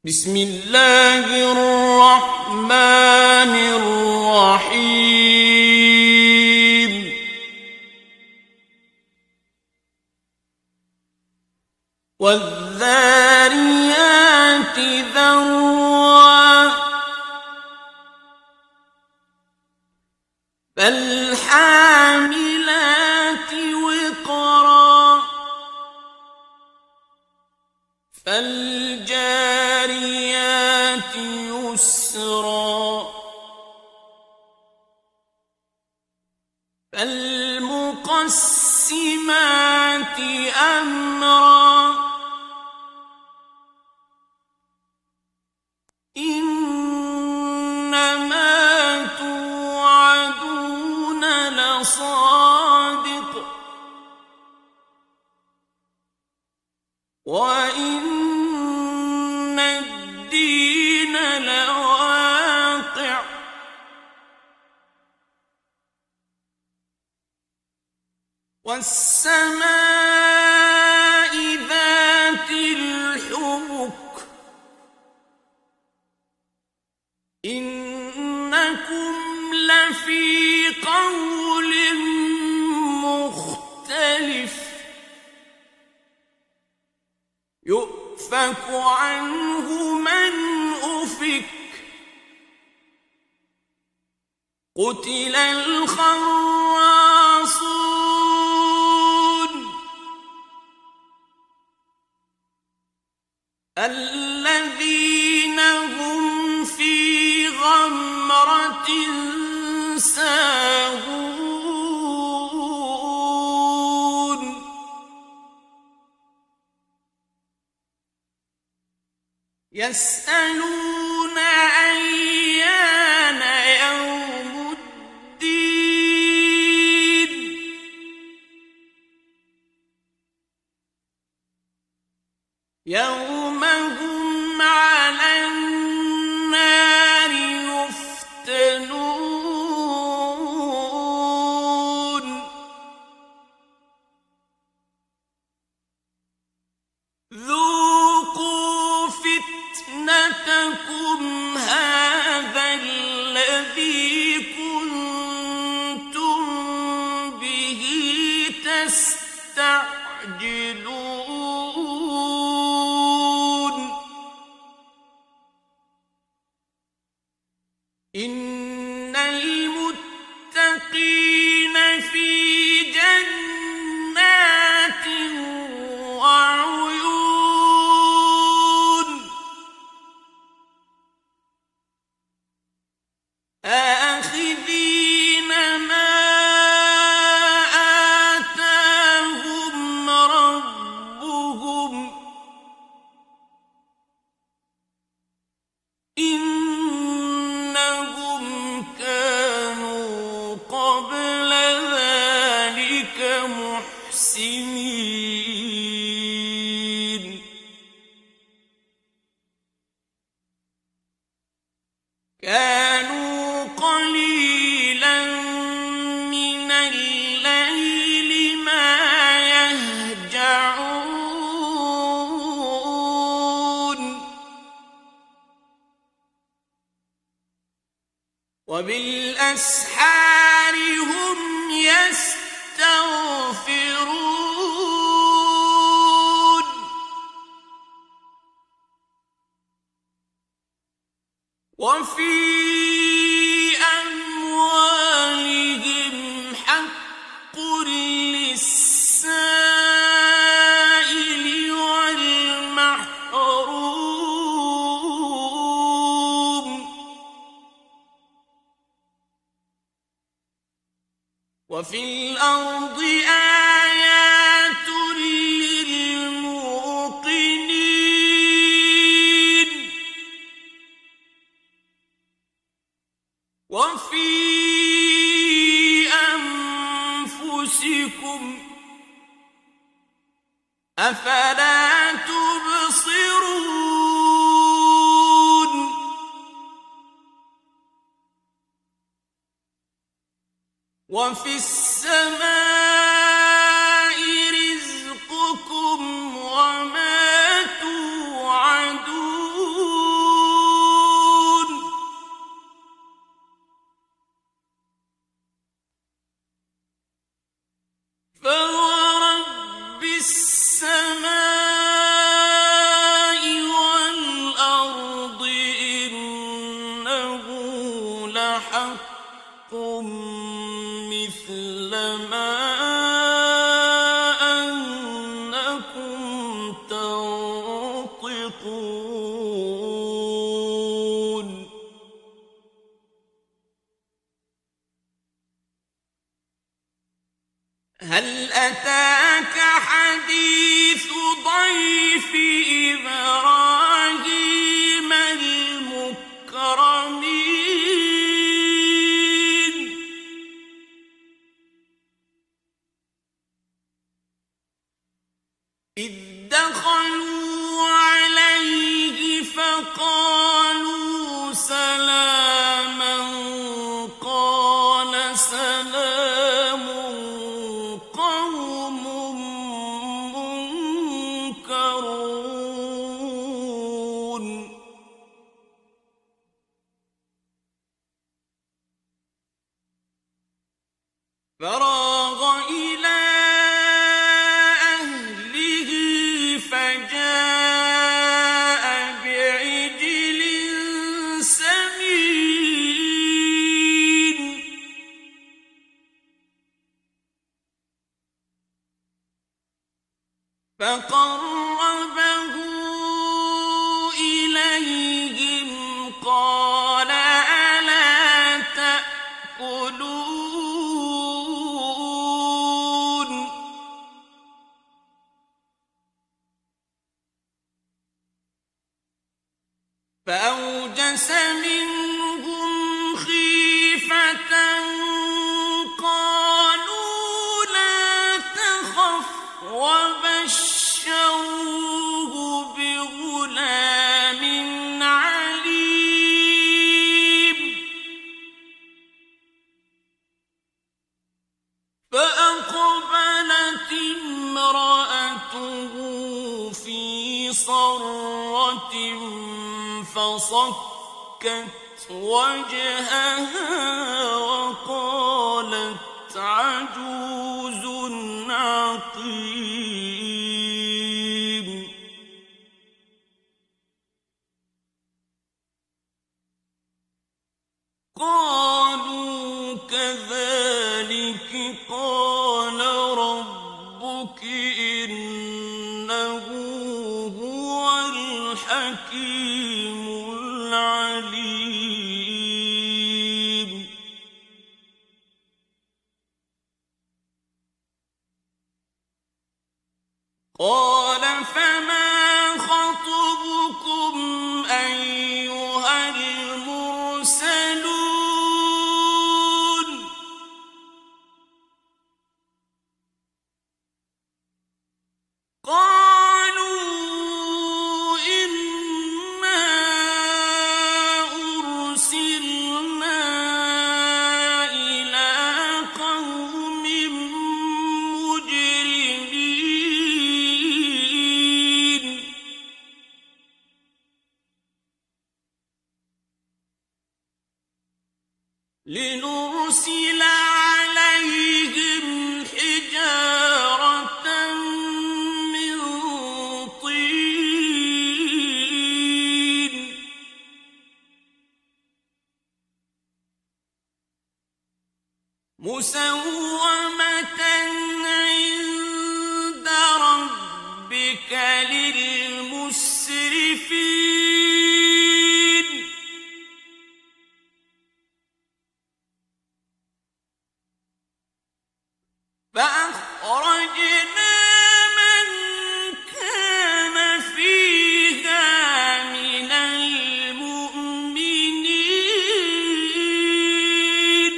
بسم الله الرحمن الرحيم والذاريات ذروا فالحاملات وقرا فالجاريات يسرا فالمقسمات أمرا إنما توعدون لصادق وإن الدين لواقع والسماء ذات الحبك إنكم لفي قول مختلف يؤفك عنه من أفك قتل الخراصون الذين هم في غمرة ساهون يسألون أيان يوم الدين يوم هم على النار يفتنون ذوقوا فتنتكم هذا الذي كنتم به تستعجلون إن المتقين في جنات وعيون آخذين ما آتاهم ربهم إنهم كانوا قبل ذلك محسنين كانوا قليلا من الليل ما يهجعون وبالأسحار هم يستغفرون وفي أموالهم حق للسائل والمحروم وفي الأرض آيات للموقنين وفي أنفسكم أفلا تبصرون وفي السماء رزقكم وما توعدون فراغ إلى أهله فجاء بعجل سمين فقربه إليهم قال ألا تأكلون فأوجس منهم خيفة قالوا لا تخف وبشروه بغلام عليم فأقبلت امرأته في صرة فصكت وجهها وقالت عجوز عقيم قالوا كذلك قال ربك إنه هو الحكيم العليم قال فما خطبكم أيها المرسلون قالوا إنا أرسلنا إلى قوم مجرمين لنرسل عليهم حجارة من طين مسومة عند ربك للمسرفين فأخرجنا من كان فيها من المؤمنين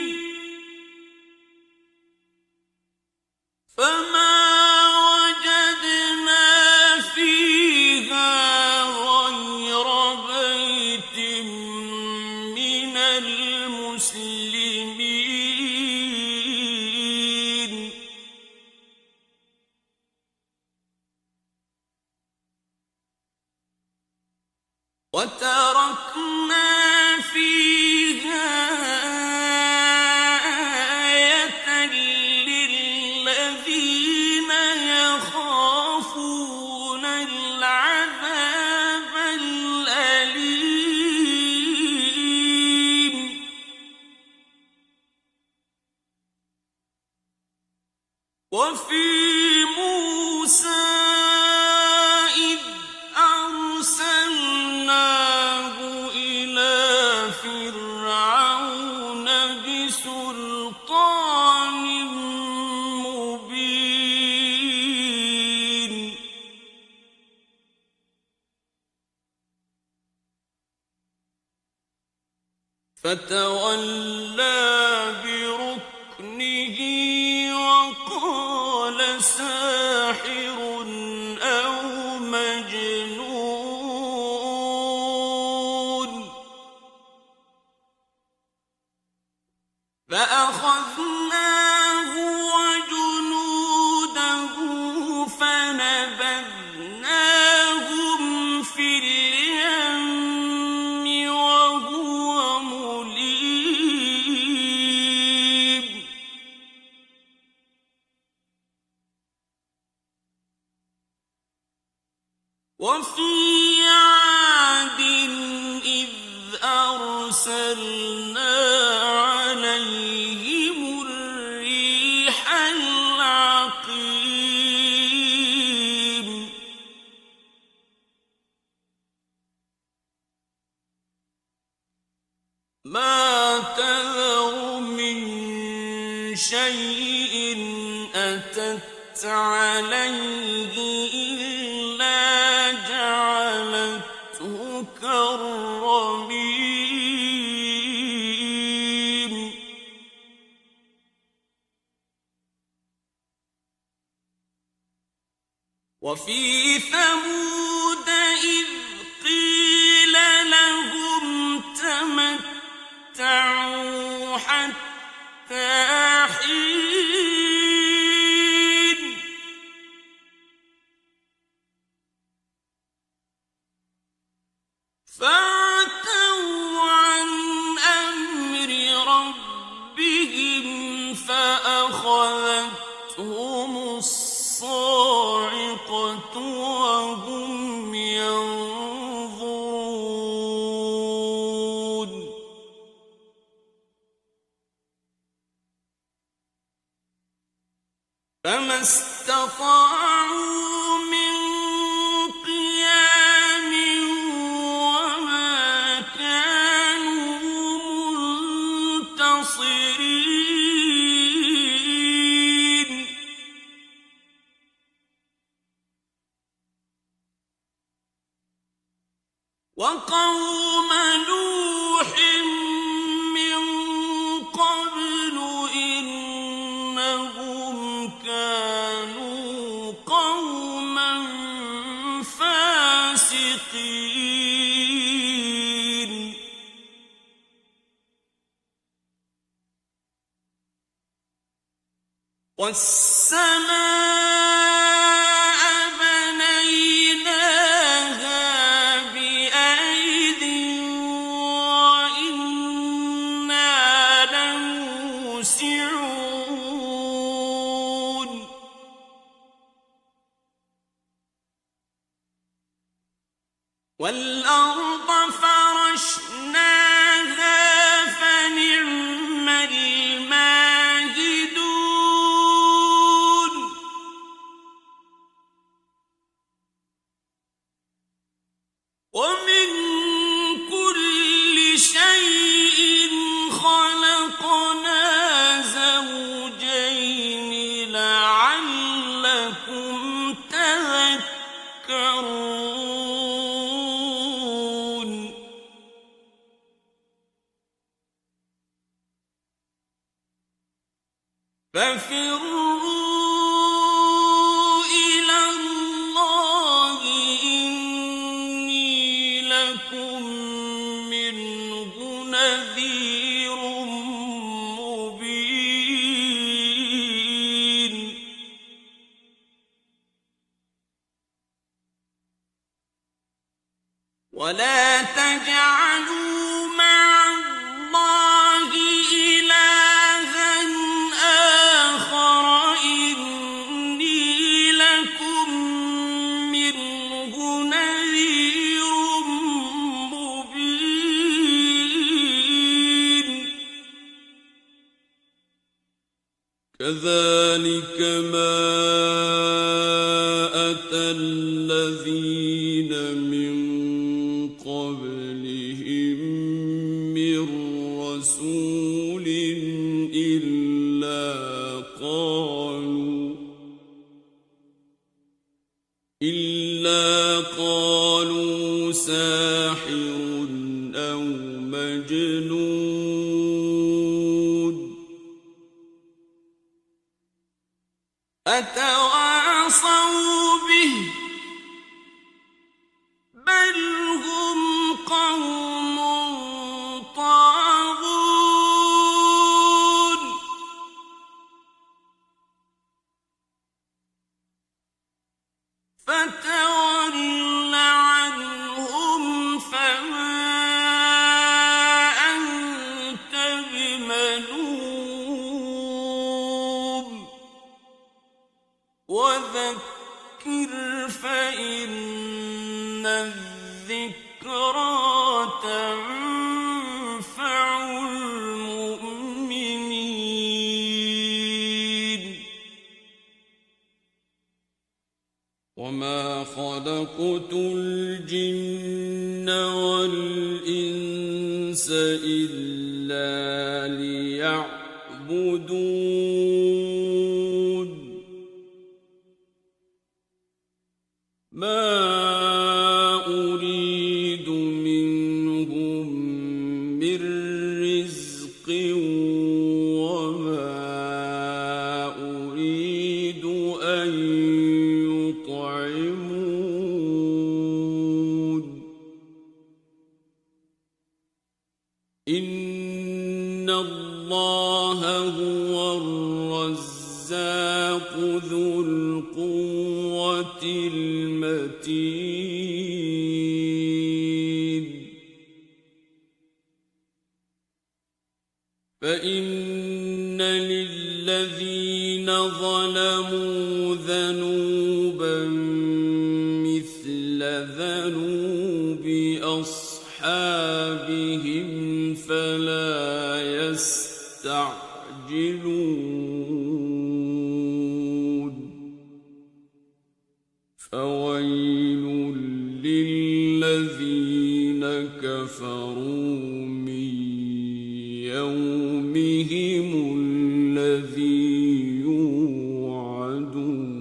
فما وجدنا فيها غير بيت من المسلمين وتركنا فيها آية للذين يخافون العذاب الأليم وفي موسى إذ أرسلناه إلى فرعون بسلطان مبين فتولى بركنه وقال ساحر أو مجنون فأخذناه وجنوده فنبذناهم في اليم وهو مليم ما تذر من شيء أتت عليه إلا جعلته كالرميم وفي ثمود إذ قيل لهم تمتعوا حتى حين فعتوا عن أمر ربهم فأخذتهم الصاعقة وهم ينظرون فما استطاعوا من قيام وما كانوا منتصرين وقوم نوح من قبل إنهم كانوا قوما فاسقين والسماء بنيناها بأيد وإنا لموسعون والأرض فرشناها فنعم الماهدون ومن كل شيء خلقنا زوجين لعلكم تذكرون ففروا إلى الله إني لكم منه نذير مبين ولا تجعلوا مع الله إلها آخر إني لكم منه نذير مبين كذلك ما أتى الذين من قبلهم من رسول إلا قالوا ساحر أو مجنون أتواصوا به بل هم قوم طاغون فتول عنهم فما أنت بملوم وذكر فإن الذكرى تنفع المؤمنين وما خلقت الجن والإنس إلا يعبدون ما أريد منهم من رزق وما أريد أن يطعمون إن الله هو الرزاق ذو القوة المتين فإن للذين ظلموا ذنوبا مثل ذنوب أصحابهم فلا يستعجلون فويل للذين كفروا من يومهم الذي يوعدون